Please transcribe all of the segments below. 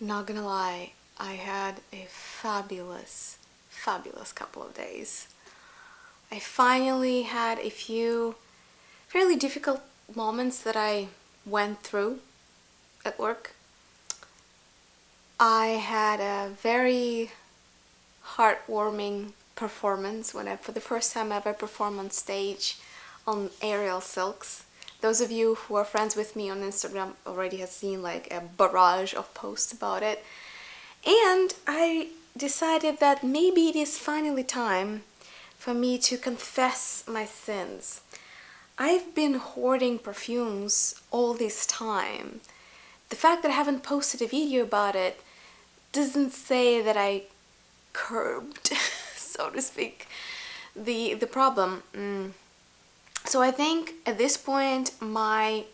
Not gonna lie, I had a fabulous couple of days. I finally had a few fairly difficult moments that I went through at work. I had a very heartwarming performance when for the first time ever performed on stage on aerial silks. Those of you who are friends with me on Instagram already have seen like a barrage of posts about it. And I decided that maybe it is finally time for me to confess my sins. I've been hoarding perfumes all this time. The fact that I haven't posted a video about it doesn't say that I curbed, so to speak, the problem. So I think at this point my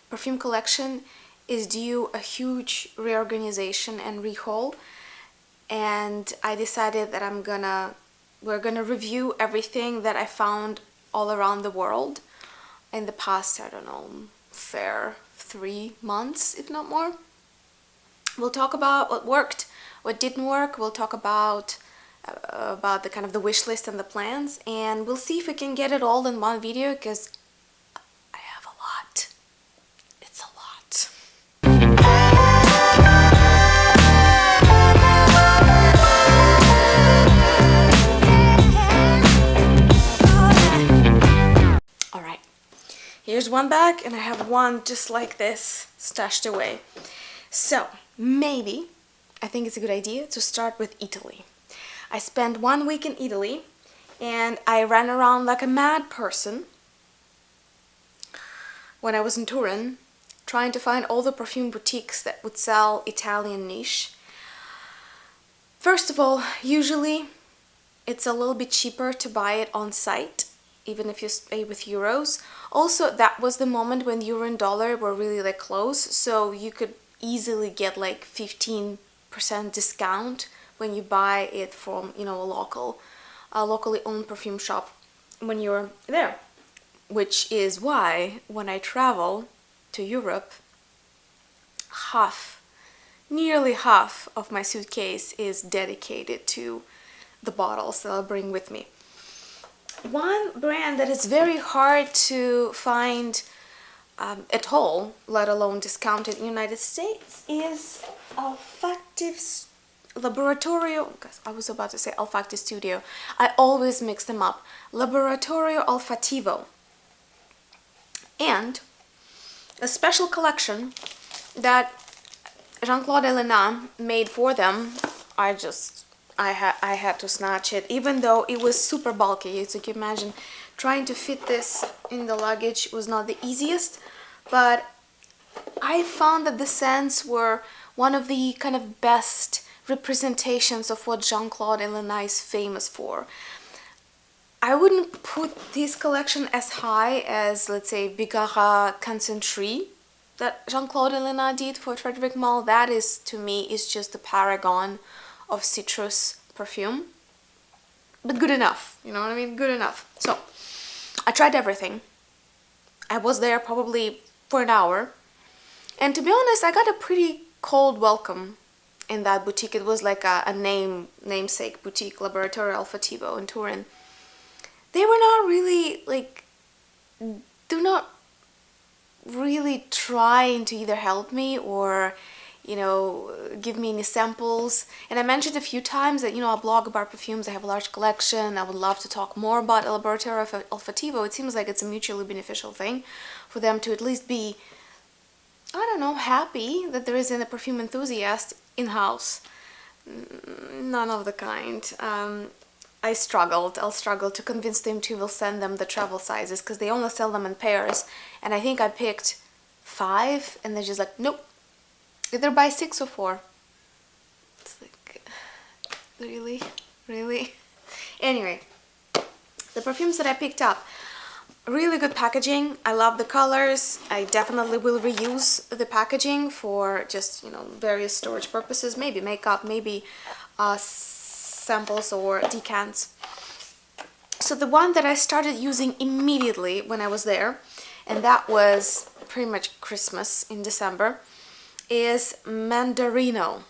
perfume collection is due a huge reorganization and rehaul, and I decided that we're gonna review everything that I found all around the world in the past, I don't know, fair 3 months, if not more. We'll talk about what worked, what didn't work. We'll talk about the kind of the wish list and the plans, and we'll see if we can get it all in one video, because I have a lot. It's a lot. Alright, here's one bag, and I have one just like this stashed away. So maybe I think it's a good idea to start with Italy. I spent 1 week in Italy and I ran around like a mad person when I was in Turin, trying to find all the perfume boutiques that would sell Italian niche. First of all, usually it's a little bit cheaper to buy it on site, even if you pay with euros. Also, that was the moment when euro and dollar were really like close, so you could easily get like 15% discount when you buy it from, you know, a locally owned perfume shop when you're there. Which is why when I travel to Europe, nearly half of my suitcase is dedicated to the bottles that I'll bring with me. One brand that is very hard to find at all, let alone discounted in the United States, is Laboratorio, I was about to say Olfactive Studio. I always mix them up. Laboratorio Olfattivo. And a special collection that Jean-Claude Elena made for them. I had to snatch it, even though it was super bulky. So you can imagine trying to fit this in the luggage was not the easiest, but I found that the scents were one of the kind of best representations of what Jean-Claude Elena is famous for. I wouldn't put this collection as high as, let's say, Bigara Concentré that Jean-Claude Elena did for Frederic Malle. That is, to me, is just the paragon of citrus perfume. But good enough, you know what I mean? Good enough. So, I tried everything. I was there probably for an hour. And to be honest, I got a pretty cold welcome in that boutique. It was like a namesake boutique, Laboratorio Olfattivo in Turin. They were not really really trying to either help me or, you know, give me any samples. And I mentioned a few times that, you know, I blog about perfumes, I have a large collection, I would love to talk more about Laboratorio Olfattivo. It seems like it's a mutually beneficial thing for them to at least be, I don't know, happy that there isn't a perfume enthusiast in-house. None of the kind. I'll struggle to convince them to send them the travel sizes, because they only sell them in pairs, and I think I picked 5 and they're just like, nope, either buy 6 or 4. It's like, really? Anyway, the perfumes that I picked up, really good packaging. I love the colors. I definitely will reuse the packaging for just, you know, various storage purposes, maybe makeup, maybe samples or decants. So the one that I started using immediately when I was there, and that was pretty much Christmas in December, is Mandarino.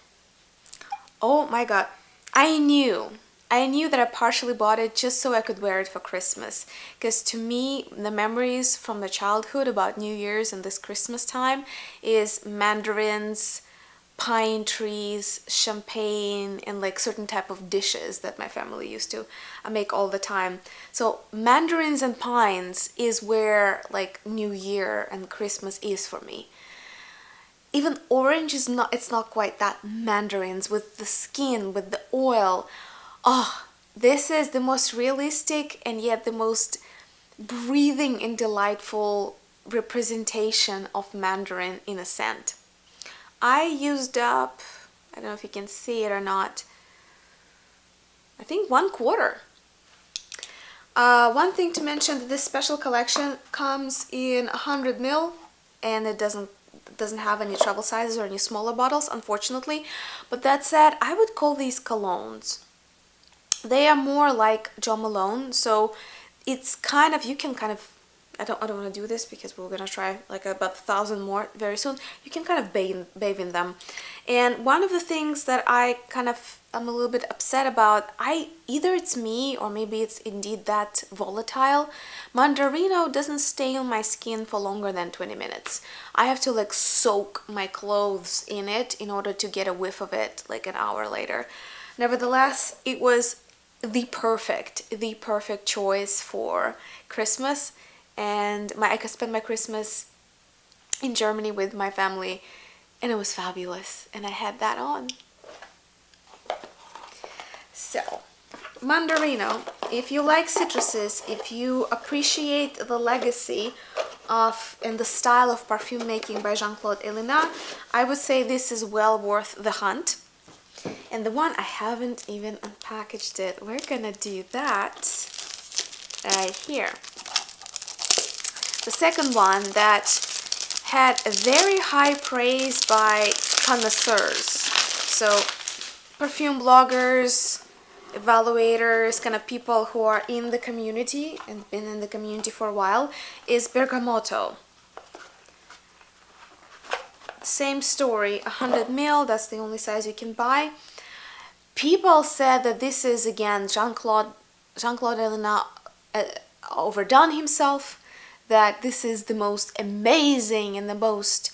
Oh my god. I knew. I knew that I partially bought it just so I could wear it for Christmas. Because to me, the memories from the childhood about New Year's and this Christmas time is mandarins, pine trees, champagne, and like certain type of dishes that my family used to make all the time. So mandarins and pines is where like New Year and Christmas is for me. Even orange is not, it's not quite that. Mandarins with the skin, with the oil. Oh, this is the most realistic and yet the most breathing and delightful representation of mandarin in a scent. I used up, I don't know if you can see it or not, I think 1/4. One thing to mention, that this special collection comes in 100 ml and it doesn't have any travel sizes or any smaller bottles, unfortunately. But that said, I would call these colognes. They are more like Jo Malone, so it's kind of, you can kind of, I don't want to do this because we're gonna try like about 1,000 more very soon. You can kind of bathe in them. And one of the things that I kind of am a little bit upset about, either it's me or maybe it's indeed that volatile, Mandarino doesn't stay on my skin for longer than 20 minutes. I have to like soak my clothes in it in order to get a whiff of it like an hour later. Nevertheless, it was the perfect choice for Christmas. And I could spend my Christmas in Germany with my family, and it was fabulous, and I had that on. So, Mandarino, if you like citruses, if you appreciate the legacy of and the style of perfume making by Jean-Claude Ellena, I would say this is well worth the hunt. And the one, I haven't even unpackaged it. We're gonna do that right here. The second one that had a very high praise by connoisseurs. So perfume bloggers, evaluators, kind of people who are in the community and been in the community for a while, is Bergamot. Same story, 100 ml, that's the only size you can buy. People said that this is again Jean-Claude Ellena overdone himself, that this is the most amazing and the most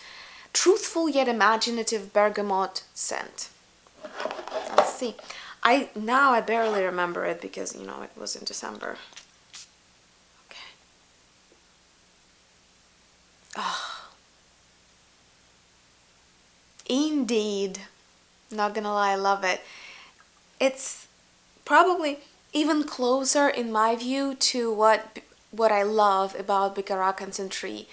truthful yet imaginative bergamot scent. Let's see. I barely remember it because, you know, it was in December. Okay. Oh. Indeed. Not gonna lie, I love it. It's probably even closer, in my view, to what I love about Baccarat Concentré.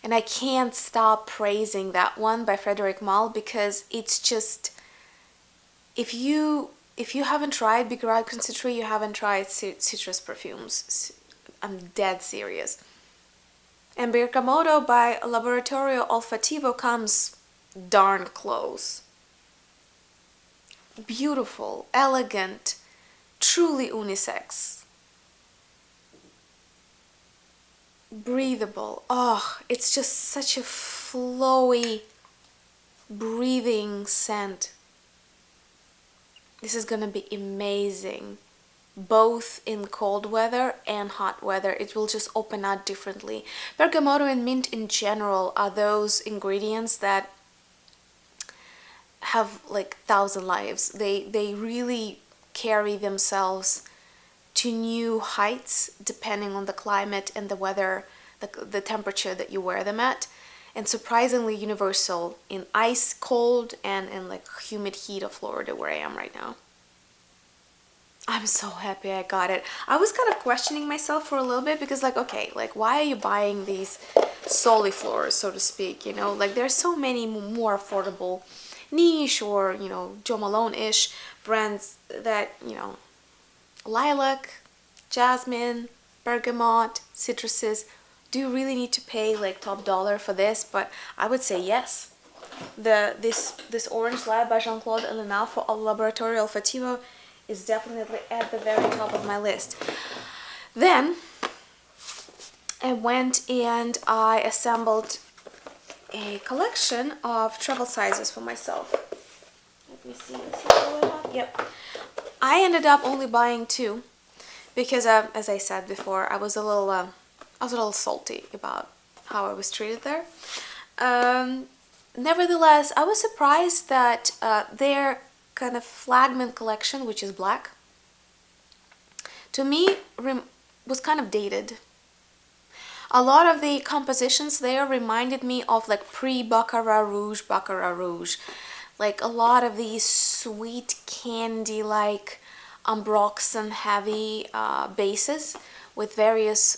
And I can't stop praising that one by Frédéric Malle, because it's just, if you haven't tried Baccarat Concentré, you haven't tried citrus perfumes. I'm dead serious. And Bergamot by Laboratorio Olfattivo comes darn close. Beautiful, elegant, truly unisex. Breathable. Oh, it's just such a flowy, breathing scent. This is gonna be amazing, both in cold weather and hot weather. It will just open out differently. Bergamot and mint in general are those ingredients that have like 1,000 lives. They really carry themselves to new heights depending on the climate and the weather, the temperature that you wear them at, and surprisingly universal in ice cold and in like humid heat of Florida, where I am right now. I'm so happy I got it. I was kind of questioning myself for a little bit because, like, okay, like, why are you buying these soliflors, so to speak, you know? Like, there's so many more affordable niche or, you know, Jo Malone-ish brands that, you know, lilac, jasmine, bergamot, citruses. Do you really need to pay like top dollar for this? But I would say yes. This orange lab by Jean-Claude Ellena for Laboratorio Olfattivo is definitely at the very top of my list. Then I went and I assembled a collection of travel sizes for myself. Let me see. Is it all up? Yep. I ended up only buying 2 because, as I said before, I was a little salty about how I was treated there. Nevertheless, I was surprised that their kind of flagman collection, which is black, to me was kind of dated. A lot of the compositions there reminded me of like pre-Baccarat Rouge, like a lot of these sweet candy-like ambroxan heavy bases with various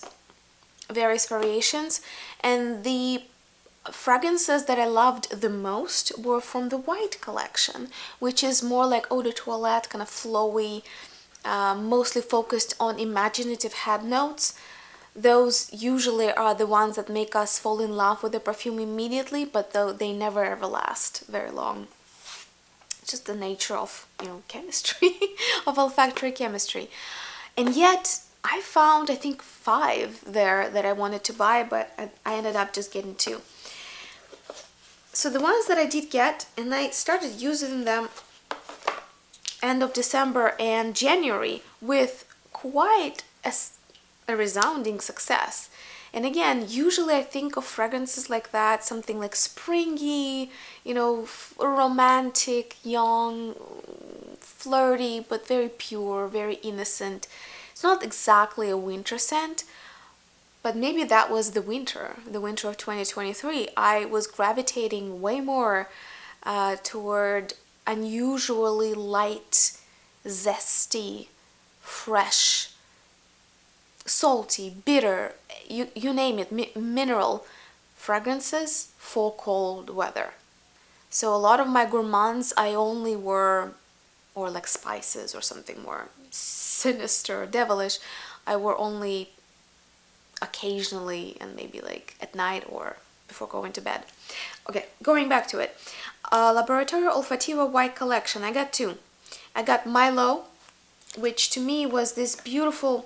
variations, and the fragrances that I loved the most were from the white collection, which is more like eau de toilette, kind of flowy, mostly focused on imaginative head notes. Those usually are the ones that make us fall in love with the perfume immediately, but though they never ever last very long. Just the nature of, chemistry, of olfactory chemistry. And yet I found, I think, 5 there that I wanted to buy, but I ended up just getting 2. So the ones that I did get, and I started using them end of December and January with quite a resounding success. And again, usually I think of fragrances like that, something like springy, romantic, young, flirty, but very pure, very innocent. It's not exactly a winter scent, but maybe that was the winter of 2023. I was gravitating way more toward unusually light, zesty, fresh, salty, bitter, you name it, mineral fragrances for cold weather. So a lot of my gourmands I only wore, or like spices or something more sinister, devilish, I wore only occasionally and maybe like at night or before going to bed. Okay, going back to it. Laboratorio Olfattivo White Collection, I got 2. I got MyLO, which to me was this beautiful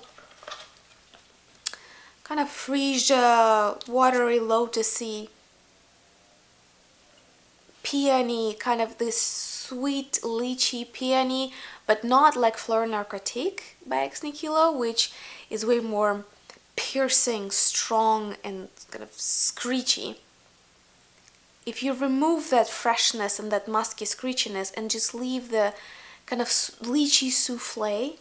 kind of freesia, watery, lotusy, peony, kind of this sweet lychee peony, but not like Fleur Narcotique by Ex Nihilo, which is way more piercing, strong, and kind of screechy. If you remove that freshness and that musky screechiness and just leave the kind of lychee souffle,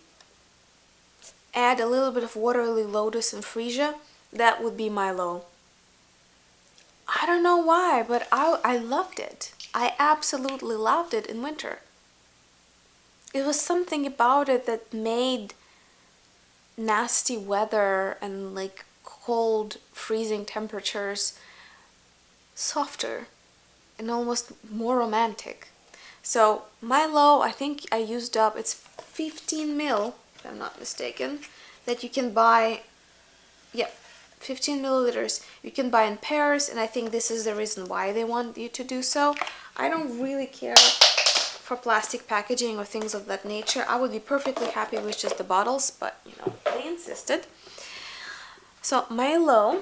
add a little bit of watery lotus and freesia, that would be MyLO. I don't know why, but I loved it. I absolutely loved it in winter. It was something about it that made nasty weather and like cold, freezing temperatures softer and almost more romantic. So MyLO, I think I used up, it's 15 ml, if I'm not mistaken, that you can buy, 15 milliliters you can buy in pairs, and I think this is the reason why they want you to do so. I don't really care for plastic packaging or things of that nature. I would be perfectly happy with just the bottles, but they insisted. So MyLO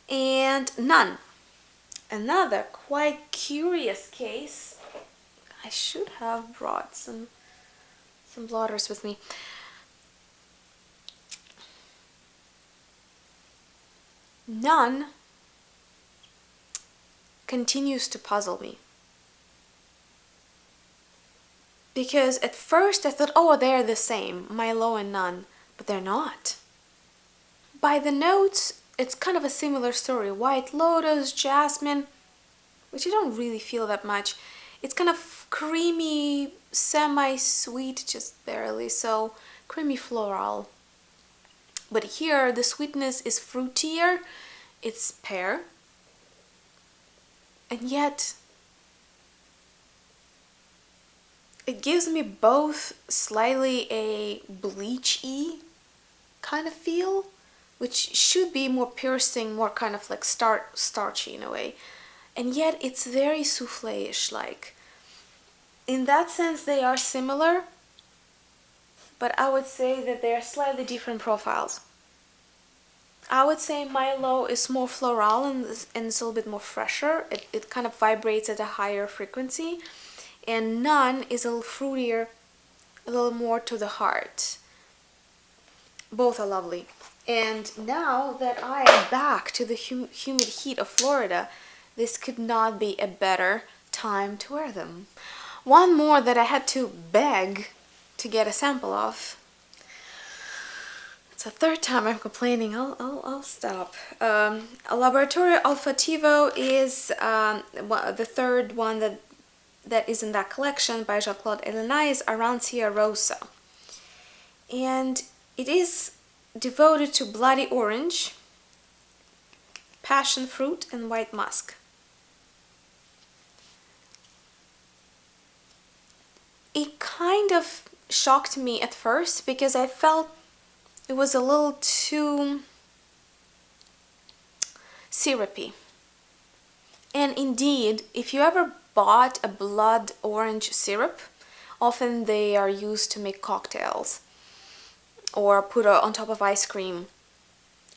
and None. Another quite curious case. I should have brought some blotters with me. None continues to puzzle me. Because at first I thought, oh, they're the same, MyLO and None, but they're not. By the notes, it's kind of a similar story. White lotus, jasmine, which I don't really feel that much. It's kind of creamy, semi-sweet, just barely so, creamy floral. But here, the sweetness is fruitier, it's pear, and yet it gives me both slightly a bleachy kind of feel, which should be more piercing, more kind of like starchy in a way, and yet it's very souffle-ish like. In that sense, they are similar, but I would say that they are slightly different profiles. I would say MyLO is more floral and it's a little bit more fresher. It kind of vibrates at a higher frequency. and None is a little fruitier, a little more to the heart. Both are lovely. And now that I am back to the humid heat of Florida, this could not be a better time to wear them. One more that I had to beg to get a sample of. It's the third time I'm complaining. I'll stop. Laboratorio Olfattivo is the third one that is in that collection by Jean-Claude Ellena, is Arancia Rossa. And it is devoted to bloody orange, passion fruit, and white musk. It kind of shocked me at first because I felt it was a little too syrupy. And indeed, if you ever bought a blood orange syrup, often they are used to make cocktails or put on top of ice cream.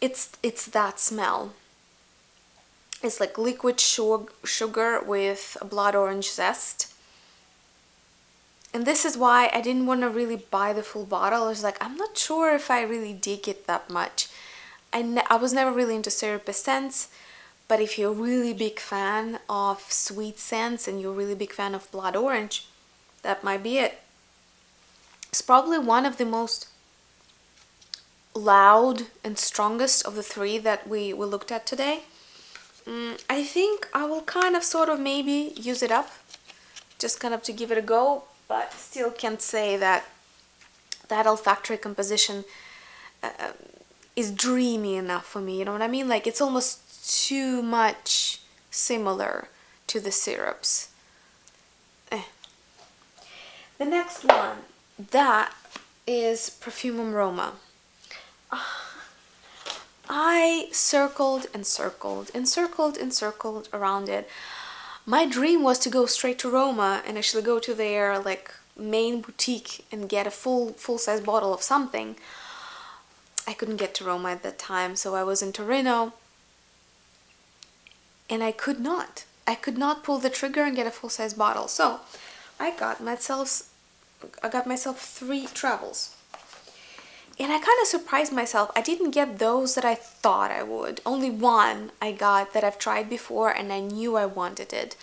It's that smell. It's like liquid sugar with a blood orange zest. And this is why I didn't want to really buy the full bottle. I was like, I'm not sure if I really dig it that much. I was never really into syrupy scents, but if you're a really big fan of sweet scents and you're a really big fan of blood orange, that might be it. It's probably one of the most loud and strongest of the three that we looked at today. I think I will kind of sort of maybe use it up, just kind of to give it a go, but still can't say that olfactory composition is dreamy enough for me, you know what I mean? Like, it's almost too much similar to the syrups. The next one, that is Perfume Roma. I circled and circled and circled and circled around it. My dream was to go straight to Roma and actually go to their like main boutique and get a full-size bottle of something. I couldn't get to Roma at that time, so I was in Torino, and I could not pull the trigger and get a full-size bottle. So I got myself 3 travels. And I kind of surprised myself. I didn't get those that I thought I would. Only one I got that I've tried before and I knew I wanted it.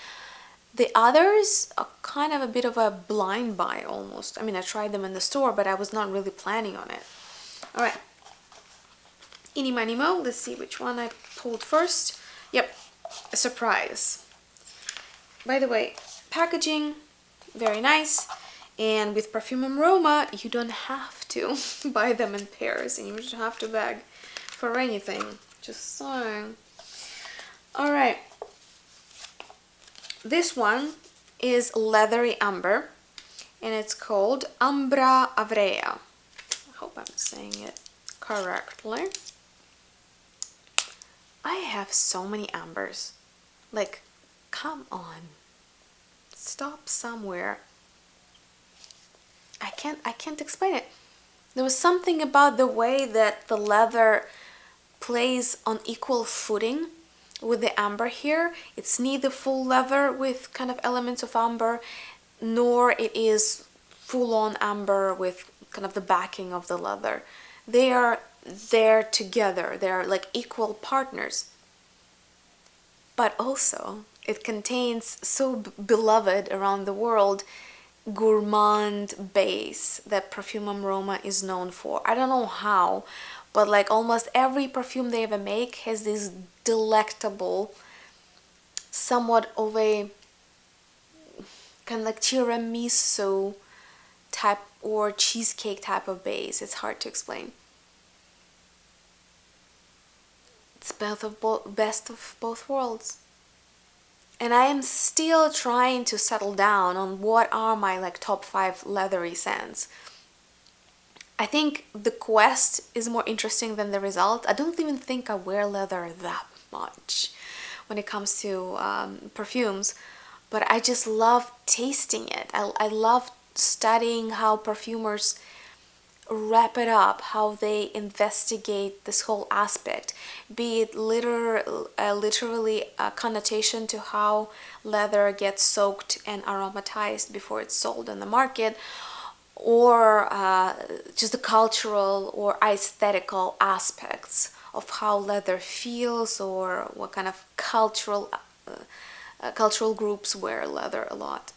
The others are kind of a bit of a blind buy almost. I mean, I tried them in the store, but I was not really planning on it. All right. Eeny, miny, mo. Let's see which one I pulled first. Yep, a surprise. By the way, packaging, very nice. And with Perfume Roma, you don't have to buy them in pairs, and you don't have to beg for anything. Just saying. Alright. This one is Leathery Amber, and it's called Ambra Avrea. I hope I'm saying it correctly. I have so many ambers. Like, come on. Stop somewhere. I can't explain it. There was something about the way that the leather plays on equal footing with the amber here. It's neither full leather with kind of elements of amber, nor it is full-on amber with kind of the backing of the leather. They are there together. They are like equal partners. But also, it contains so beloved around the world gourmand base that Perfume Roma is known for. I don't know how, but like almost every perfume they ever make has this delectable, somewhat of a kind of like tiramisu type or cheesecake type of base. It's hard to explain. It's best of both worlds. And I am still trying to settle down on what are my like top 5 leathery scents. I think the quest is more interesting than the result. I don't even think I wear leather that much when it comes to perfumes, but I just love tasting it. I love studying how perfumers wrap it up, how they investigate this whole aspect, be it literally a connotation to how leather gets soaked and aromatized before it's sold on the market, or just the cultural or aesthetical aspects of how leather feels, or what kind of cultural groups wear leather a lot.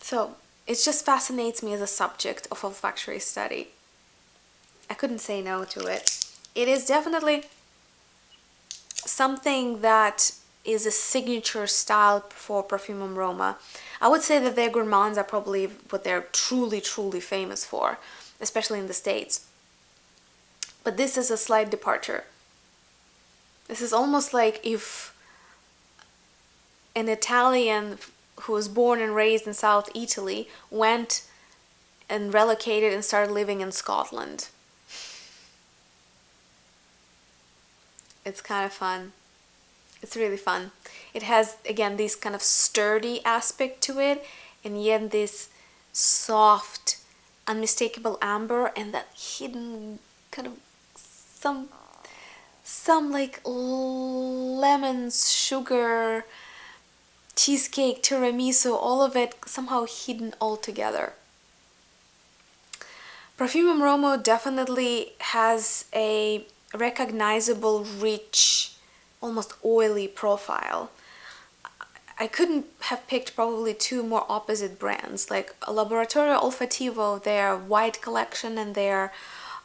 So it just fascinates me as a subject of olfactory study. I couldn't say no to it. It is definitely something that is a signature style for Perfume Roma. I would say that their gourmands are probably what they're truly famous for, especially in the States. But this is a slight departure. This is almost like if an Italian who was born and raised in South Italy went and relocated and started living in Scotland. It's kind of fun. It's really fun. It has, again, this kind of sturdy aspect to it, and yet this soft, unmistakable amber, and that hidden kind of some like lemons, sugar, cheesecake, tiramisu, all of it somehow hidden all together. Perfume Roma definitely has a recognizable, rich, almost oily profile. I couldn't have picked probably two more opposite brands, like Laboratorio Olfattivo, their white collection and their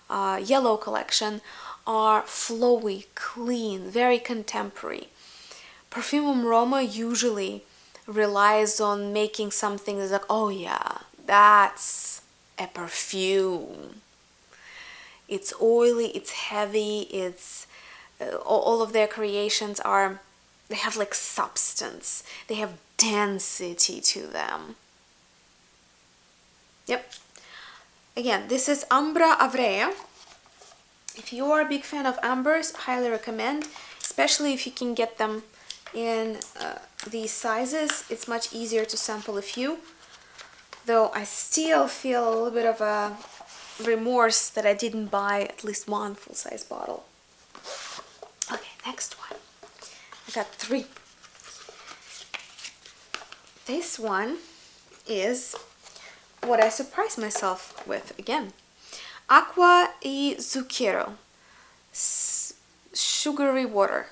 yellow collection are flowy, clean, very contemporary. Perfume Roma usually relies on making something that's like, oh yeah, that's a perfume. It's oily, it's heavy, it's all of their creations are, they have like substance, they have density to them. Yep. Again, this is Ambra Avrea. If you are a big fan of ambers, highly recommend, especially if you can get them in these sizes. It's much easier to sample a few, though I still feel a little bit of a remorse that I didn't buy at least one full-size bottle. Okay, next one. I got 3. This one is what I surprised myself with again. Acqua di Zucchero, sugary water.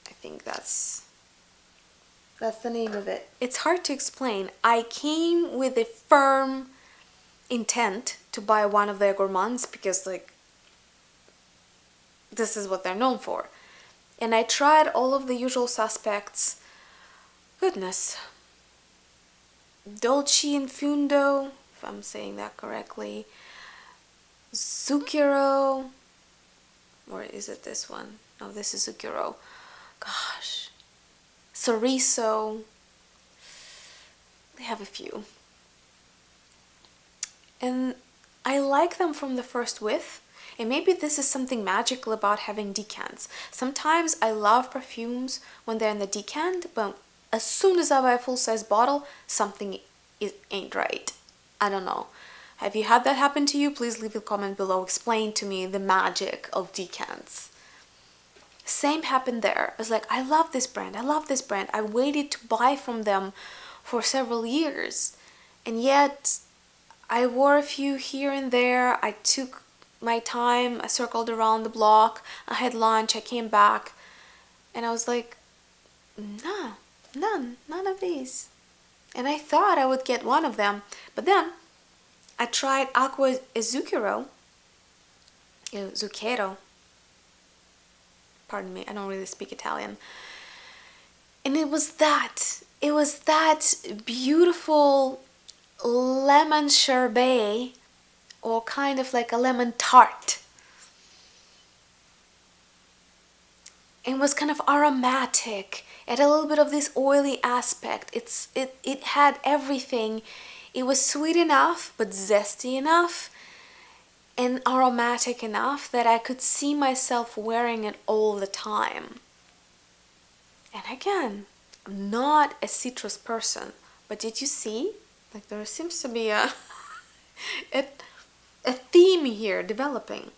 I think that's the name of it. It's hard to explain. I came with a firm intent to buy one of their gourmands because like this is what they're known for. And I tried all of the usual suspects. Goodness. Dolce in Fundo, if I'm saying that correctly. Zucchero. Or is it this one? No, this is Zucchero. Gosh. Chorizo. They have a few. And I like them from the first whiff. And maybe this is something magical about having decants. Sometimes I love perfumes when they're in the decant, but as soon as I buy a full-size bottle, something ain't right. I don't know. Have you had that happen to you? Please leave a comment below. Explain to me the magic of decants. Same happened there. I was like, I love this brand. I love this brand. I waited to buy from them for several years. And yet, I wore a few here and there. I took my time. I circled around the block. I had lunch. I came back. And I was like, nah, none of these. And I thought I would get one of them. But then, I tried Acqua di Zucchero. Zucchero. Pardon me, I don't really speak Italian. And it was that beautiful lemon sherbet, or kind of like a lemon tart. It was kind of aromatic. It had a little bit of this oily aspect. It had everything. It was sweet enough, but zesty enough, and aromatic enough that I could see myself wearing it all the time. And again, I'm not a citrus person, but did you see? Like there seems to be a a theme here developing.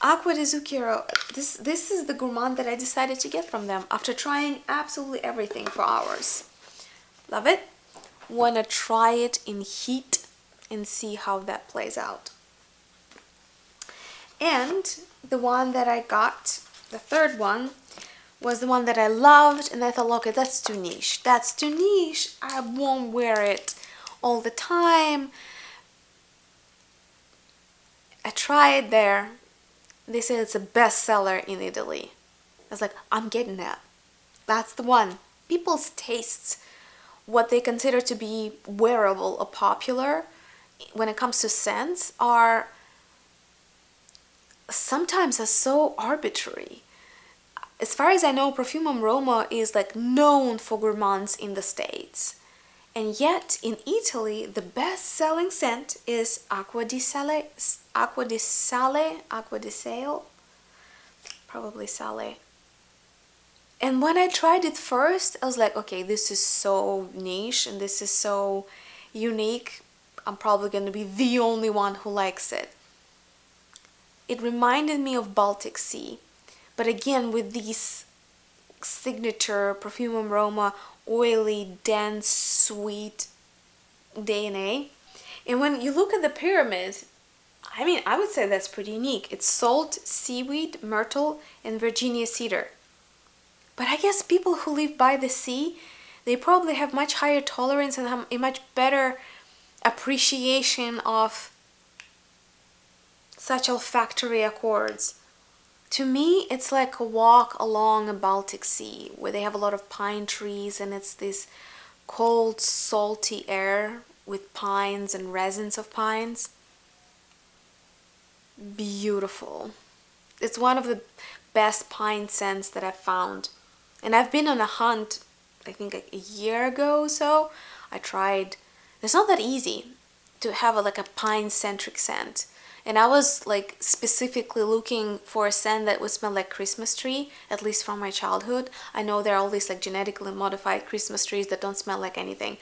Acqua di Zucchero, this is the gourmand that I decided to get from them after trying absolutely everything for hours. Love it. Wanna try it in heat and see how that plays out. And the one that I got, the third one, was the one that I loved, and I thought, okay, that's too niche. That's too niche. I won't wear it all the time. I tried there. They said it's a bestseller in Italy. I was like, I'm getting that. That's the one. People's tastes, what they consider to be wearable or popular when it comes to scents, are sometimes so arbitrary. As far as I know, Perfume Roma is like known for gourmands in the States. And yet in Italy, the best-selling scent is Acqua di Sale, probably Sale. And when I tried it first, I was like, okay, this is so niche and this is so unique. I'm probably going to be the only one who likes it. It reminded me of Baltic Sea, but again with these signature Perfume Roma oily, dense, sweet DNA. And when you look at the pyramid, I mean, I would say that's pretty unique. It's salt, seaweed, myrtle, and Virginia cedar. But I guess people who live by the sea, they probably have much higher tolerance and have a much better appreciation of such olfactory accords. To me, it's like a walk along a Baltic Sea where they have a lot of pine trees and it's this cold, salty air with pines and resins of pines. Beautiful. It's one of the best pine scents that I've found. And I've been on a hunt, I think like a year ago or so. I tried. It's not that easy to have like a pine-centric scent. And I was like specifically looking for a scent that would smell like Christmas tree, at least from my childhood. I know there are all these like genetically modified Christmas trees that don't smell like anything.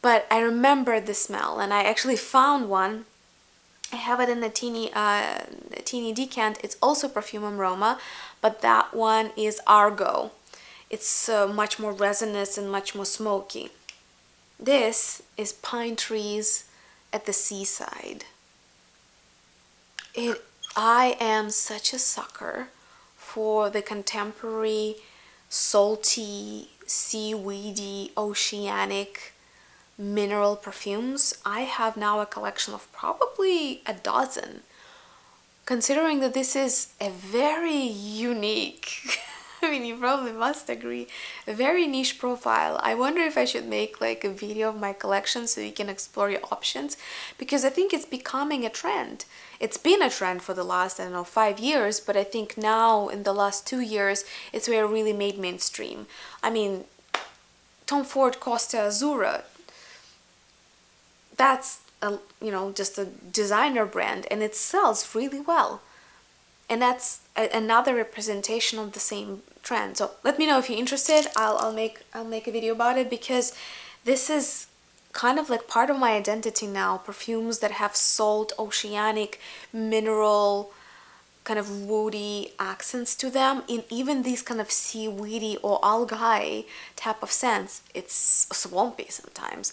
But I remember the smell and I actually found one. I have it in a teeny decant. It's also Perfume Roma, but that one is Argo. It's much more resinous and much more smoky. This is pine trees at the seaside. I am such a sucker for the contemporary, salty, seaweedy, oceanic, mineral perfumes. I have now a collection of probably a dozen, considering that this is a very unique, I mean, you probably must agree, a very niche profile. I wonder if I should make like a video of my collection so you can explore your options, because I think it's becoming a trend. It's been a trend for the last, I don't know, 5 years, but I think now in the last 2 years, it's where it really made mainstream. I mean, Tom Ford Costa Azzurra, that's just a designer brand and it sells really well. And that's another representation of the same trend. So let me know if you're interested. I'll make a video about it, because this is kind of like part of my identity now. Perfumes that have salt, oceanic, mineral, kind of woody accents to them, in even these kind of seaweedy or algae type of scents. It's swampy sometimes.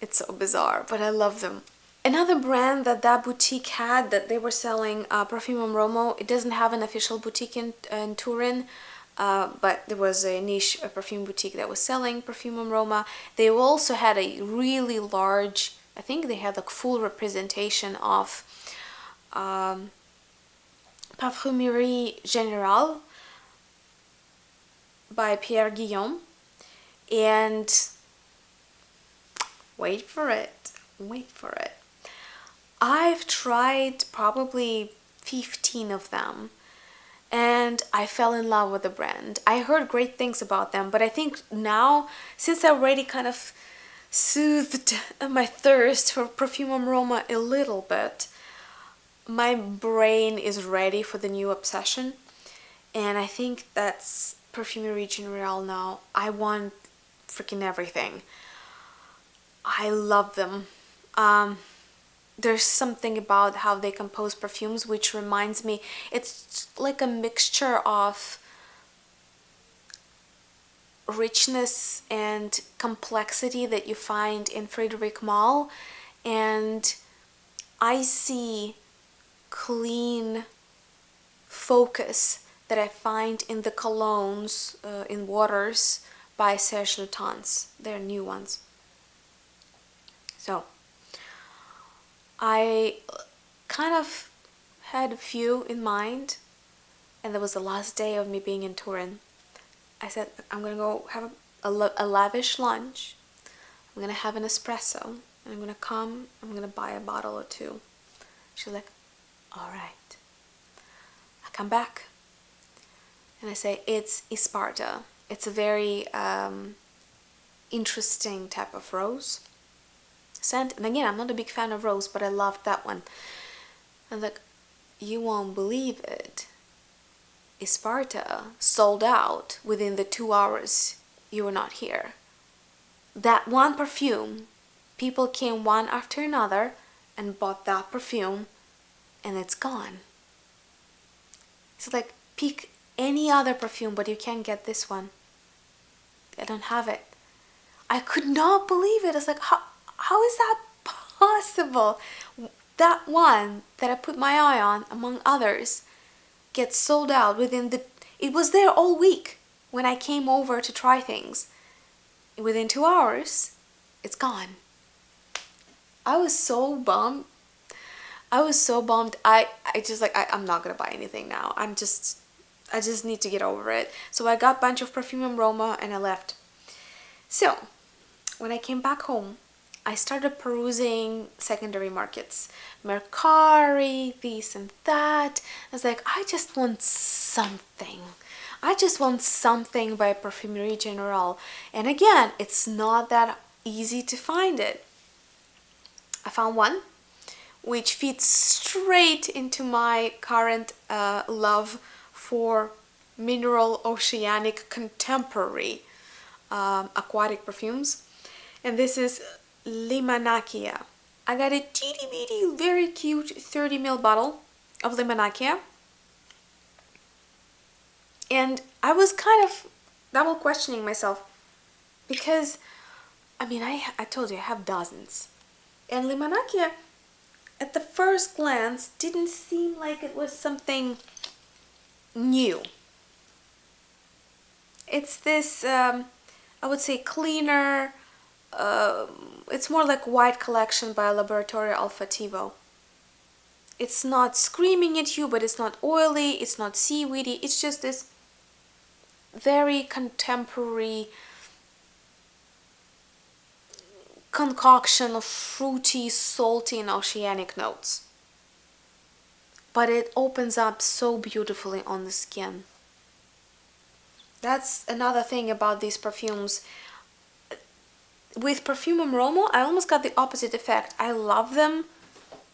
It's so bizarre, but I love them. Another brand that boutique had, that they were selling Perfume Roma, it doesn't have an official boutique in Turin, but there was a niche perfume boutique that was selling Perfume Roma. They also had a really large, I think they had like full representation of Parfumerie Générale by Pierre Guillaume. And wait for it. I've tried probably 15 of them and I fell in love with the brand. I heard great things about them, but I think now, since I already kind of soothed my thirst for Perfume Roma a little bit, my brain is ready for the new obsession. And I think that's Perfumerie Générale now. I want freaking everything. I love them. there's something about how they compose perfumes which reminds me, it's like a mixture of richness and complexity that you find in Frederic Malle, and I see clean focus that I find in the colognes in Waters by Serge Lutens. They're new ones. So I kind of had a few in mind, and that was the last day of me being in Turin. I said, I'm gonna go have a lavish lunch. I'm gonna have an espresso, and I'm gonna come, I'm gonna buy a bottle or two. She's like, all right. I come back, and I say, it's Isparta. It's a very interesting type of rose scent. And again, I'm not a big fan of rose, but I loved that one. And like, you won't believe it. Isparta sold out within the 2 hours you were not here. That one perfume, people came one after another and bought that perfume, and it's gone. It's like, pick any other perfume, but you can't get this one. I don't have it. I could not believe it. I was like, how is that possible? That one that I put my eye on, among others, gets sold out within it was there all week when I came over to try things. Within 2 hours, it's gone. I was so bummed. I just like, I'm not gonna buy anything now. I just need to get over it. So I got a bunch of Perfume Roma and I left. So when I came back home, I started perusing secondary markets. Mercari, this and that. I was like, I just want something. I just want something by Parfumerie Générale. And again, it's not that easy to find it. I found one which fits straight into my current love for mineral, oceanic, contemporary aquatic perfumes. And this is Limanacea. I got a teeny bitty, very cute 30ml bottle of Limanacea. And I was kind of double questioning myself because, I mean, I told you I have dozens. And Limanacea, at the first glance, didn't seem like it was something new. It's this, I would say, cleaner, it's more like White Collection by Laboratorio Olfattivo. It's not screaming at you, but it's not oily, it's not seaweedy, it's just this very contemporary concoction of fruity, salty, and oceanic notes. But it opens up so beautifully on the skin. That's another thing about these perfumes. With Perfume Roma, I almost got the opposite effect. I love them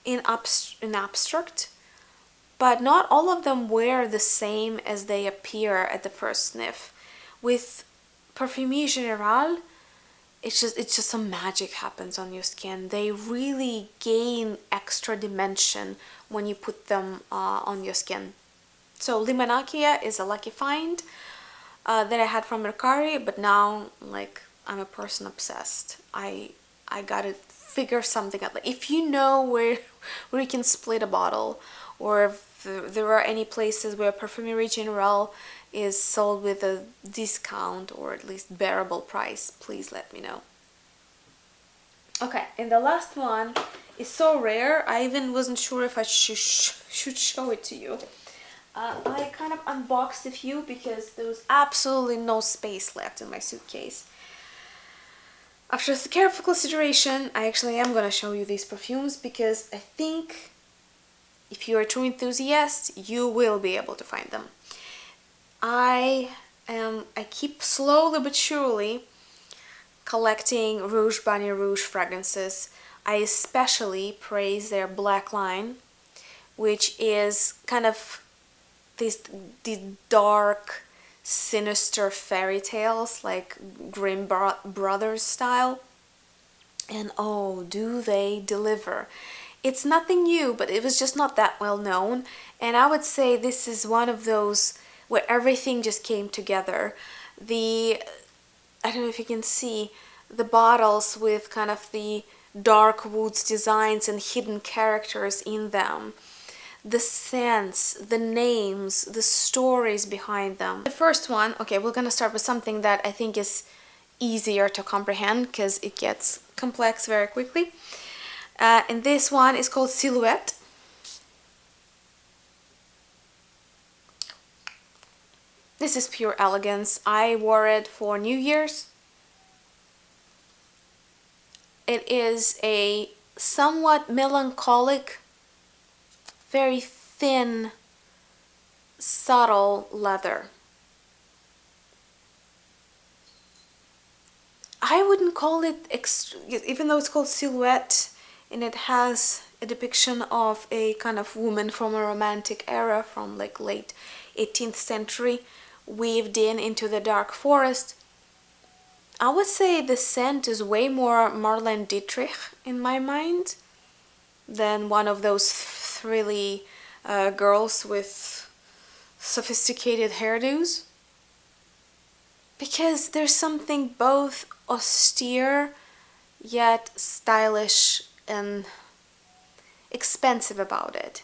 in abstract, but not all of them wear the same as they appear at the first sniff. With Parfumerie Générale, it's just some magic happens on your skin. They really gain extra dimension when you put them on your skin. So Limanacea is a lucky find that I had from Mercari, but now, like, I'm a person obsessed. I gotta figure something out. Like, if you know where you can split a bottle, or if there are any places where Parfumerie Générale is sold with a discount or at least bearable price, please let me know. Okay, and the last one is so rare, I even wasn't sure if I should show it to you. I kind of unboxed a few because there was absolutely no space left in my suitcase. After careful consideration, I actually am going to show you these perfumes because I think if you're a true enthusiast, you will be able to find them. I keep slowly but surely collecting Rouge Bagne Rouge fragrances. I especially praise their black line, which is kind of these dark, sinister fairy tales, like Grimm Brothers style. And oh, do they deliver. It's nothing new, but it was just not that well known. And I would say this is one of those where everything just came together. I don't know if you can see the bottles with kind of the dark woods designs and hidden characters in them. The scents, the names, the stories behind them. The first one, okay, we're gonna start with something that I think is easier to comprehend because it gets complex very quickly. And this one is called Silhouette. This is pure elegance. I wore it for New Year's. It is a somewhat melancholic, very thin, subtle leather. I wouldn't call it, even though it's called Silhouette, and it has a depiction of a kind of woman from a romantic era from like late 18th century weaved into the dark forest. I would say the scent is way more Marlene Dietrich in my mind than one of those frilly girls with sophisticated hairdos. Because there's something both austere yet stylish and expensive about it.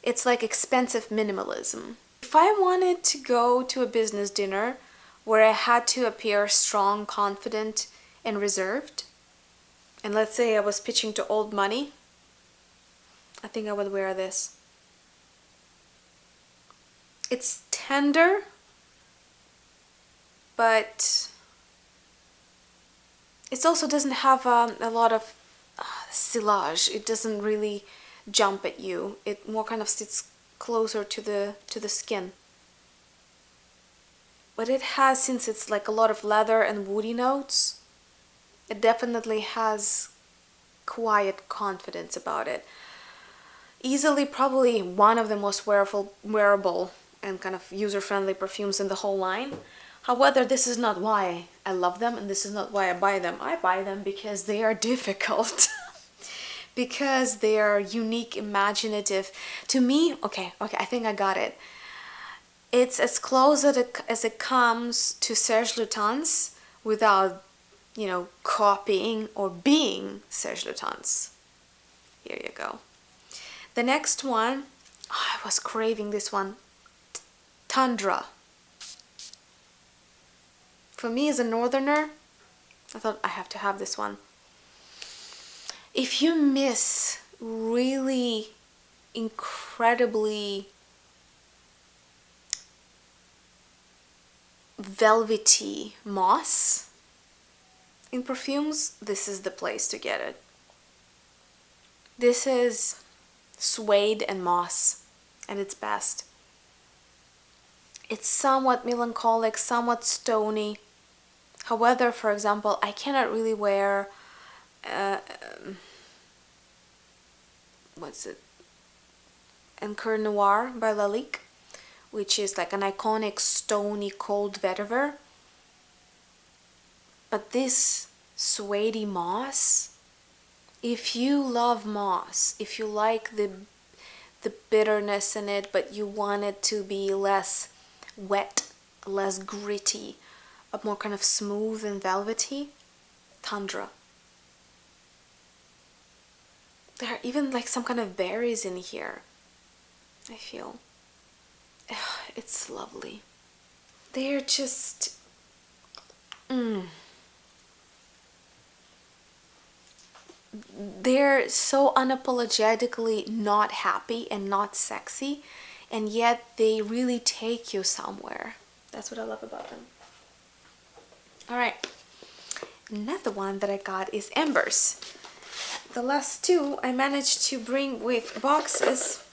It's like expensive minimalism. If I wanted to go to a business dinner where I had to appear strong, confident, and reserved, and let's say I was pitching to old money, I think I would wear this. It's tender, but it also doesn't have a lot of silage. It doesn't really jump at you. It more kind of sits closer to the skin. But it has, since it's like a lot of leather and woody notes, it definitely has quiet confidence about it. Easily probably one of the most wearable and kind of user-friendly perfumes in the whole line. However, this is not why I love them, and this is not why I buy them. I buy them because they are difficult. Because they are unique, imaginative. To me, okay, I think I got it. It's as close as it comes to Serge Lutens without, copying or being Serge Lutens. Here you go. The next one, I was craving this one. Tundra. For me as a northerner, I thought I have to have this one. If you miss really incredibly velvety moss in perfumes, this is the place to get it. This is suede and moss at its best. It's somewhat melancholic, somewhat stony. However, for example, I cannot really wear what's it? Encore Noir by Lalique, which is like an iconic stony cold vetiver. But this suede moss, if you love moss, if you like the bitterness in it, but you want it to be less wet, less gritty, but more kind of smooth and velvety, Tundra. There are even like some kind of berries in here, I feel. It's lovely. They're just... They're so unapologetically not happy and not sexy, and yet they really take you somewhere. That's what I love about them. Alright, another one that I got is Embers. The last two I managed to bring with boxes,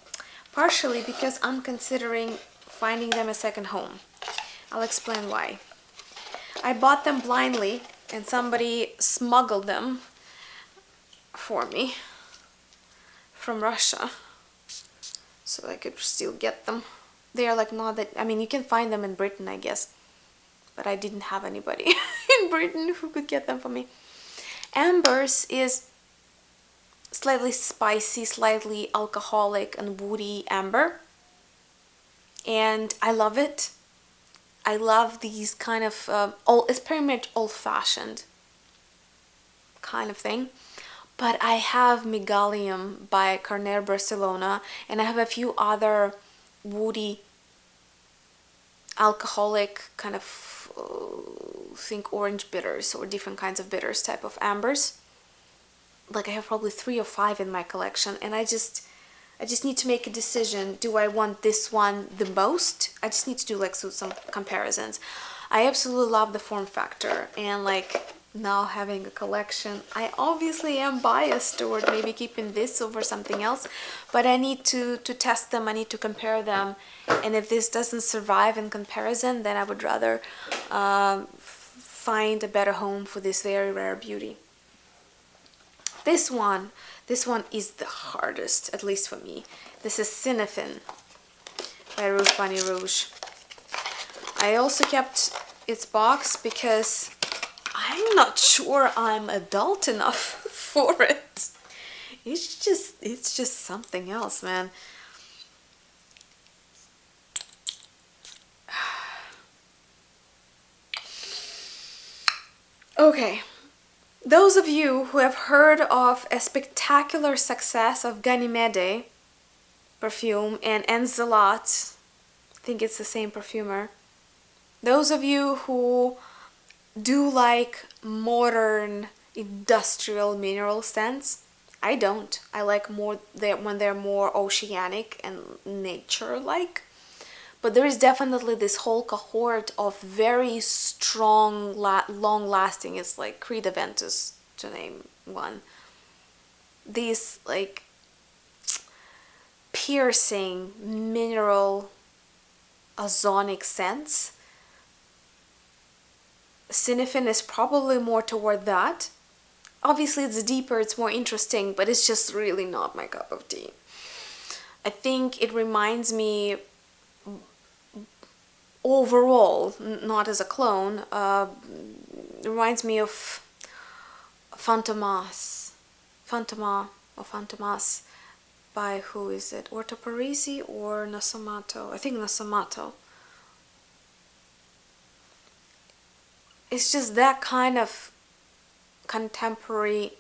partially because I'm considering finding them a second home. I'll explain why. I bought them blindly and somebody smuggled them for me from Russia so I could still get them. They are like not that, I mean, you can find them in Britain, I guess, but I didn't have anybody in Britain who could get them for me. Ambers is slightly spicy, slightly alcoholic and woody amber. And I love it. I love these kind of, it's pretty much old-fashioned kind of thing. But I have Megalium by Carner Barcelona, and I have a few other woody, alcoholic kind of, think orange bitters or different kinds of bitters type of ambers. Like I have probably 3 or 5 in my collection, and I just need to make a decision. Do I want this one the most? I just need to do like some comparisons. I absolutely love the form factor, and like now having a collection, I obviously am biased toward maybe keeping this over something else, but I need to test them. I need to compare them, and if this doesn't survive in comparison, then I would rather find a better home for this very rare beauty. This one is the hardest, at least for me. This is Cinnafin by Rouge Bunny Rouge. I also kept its box because I'm not sure I'm adult enough for it. It's just something else, man. Okay. Those of you who have heard of a spectacular success of Ganymede perfume and Enzelat, I think it's the same perfumer. Those of you who do like modern industrial mineral scents, I don't. I like more when they're more oceanic and nature-like. But there is definitely this whole cohort of very strong, long-lasting. It's like Creed Aventus, to name one. These like piercing mineral ozonic scents. Cinnafin is probably more toward that. Obviously it's deeper, it's more interesting, but it's just really not my cup of tea. I think it reminds me overall, not as a clone, it reminds me of Fantomas by, who is it, Orto Parisi or Nasamato? I think Nasamato. It's just that kind of contemporary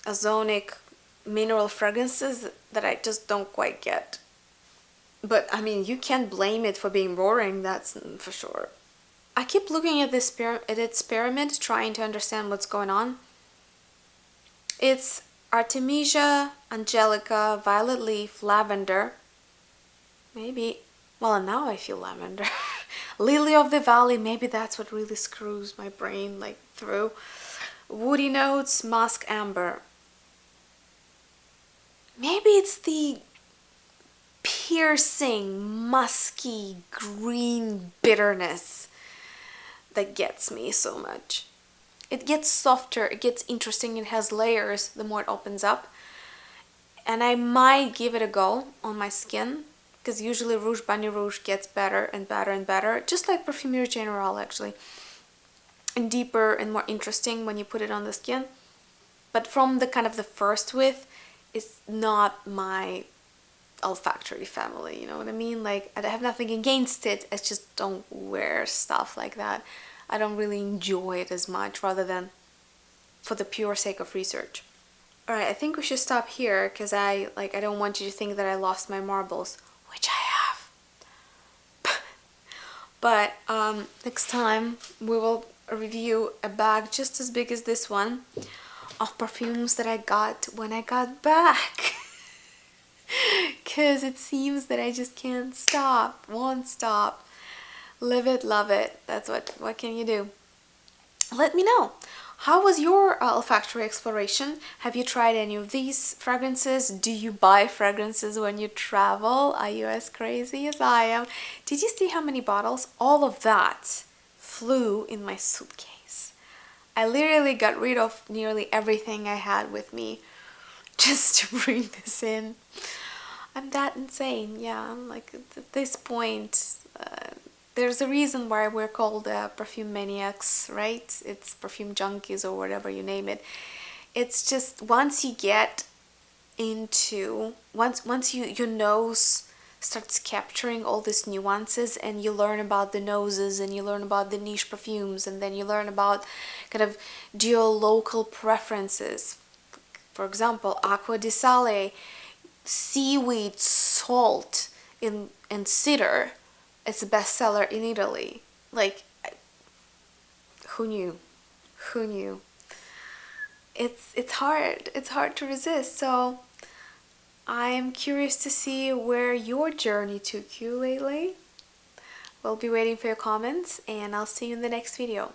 ozonic mineral fragrances that I just don't quite get. But I mean, you can't blame it for being boring, that's for sure. I keep looking at this its pyramid, trying to understand what's going on. It's Artemisia, Angelica, Violet Leaf, Lavender. Maybe, well, now I feel lavender. Lily of the Valley, maybe that's what really screws my brain like through. Woody notes, Musk Amber. Maybe it's the piercing, musky, green bitterness that gets me so much. It gets softer, it gets interesting, it has layers the more it opens up. And I might give it a go on my skin, because usually Rouge Bunny Rouge gets better and better and better, just like Perfumerie Generale actually, and deeper and more interesting when you put it on the skin. But from the kind of the first whiff, it's not my olfactory family, you know what I mean? Like, I have nothing against it, I just don't wear stuff like that. I don't really enjoy it as much, rather than for the pure sake of research. Alright, I think we should stop here, because I don't want you to think that I lost my marbles, which I have. But next time we will review a bag just as big as this one of perfumes that I got when I got back. Because it seems that I just can't stop, won't stop. Live it, love it. That's what can you do? Let me know. How was your olfactory exploration? Have you tried any of these fragrances? Do you buy fragrances when you travel? Are you as crazy as I am? Did you see how many bottles? All of that flew in my suitcase. I literally got rid of nearly everything I had with me just to bring this in. I'm that insane. Yeah, I'm like, at this point, there's a reason why we're called perfume maniacs, right? It's perfume junkies or whatever you name it. it's just once you get into once your nose starts capturing all these nuances, and you learn about the noses, and you learn about the niche perfumes, and then you learn about kind of geo-local preferences. For example, Acqua di Sale, seaweed, salt, and cedar. It's a bestseller in Italy. Like, who knew? Who knew? It's hard. It's hard to resist. So I'm curious to see where your journey took you lately. We'll be waiting for your comments, and I'll see you in the next video.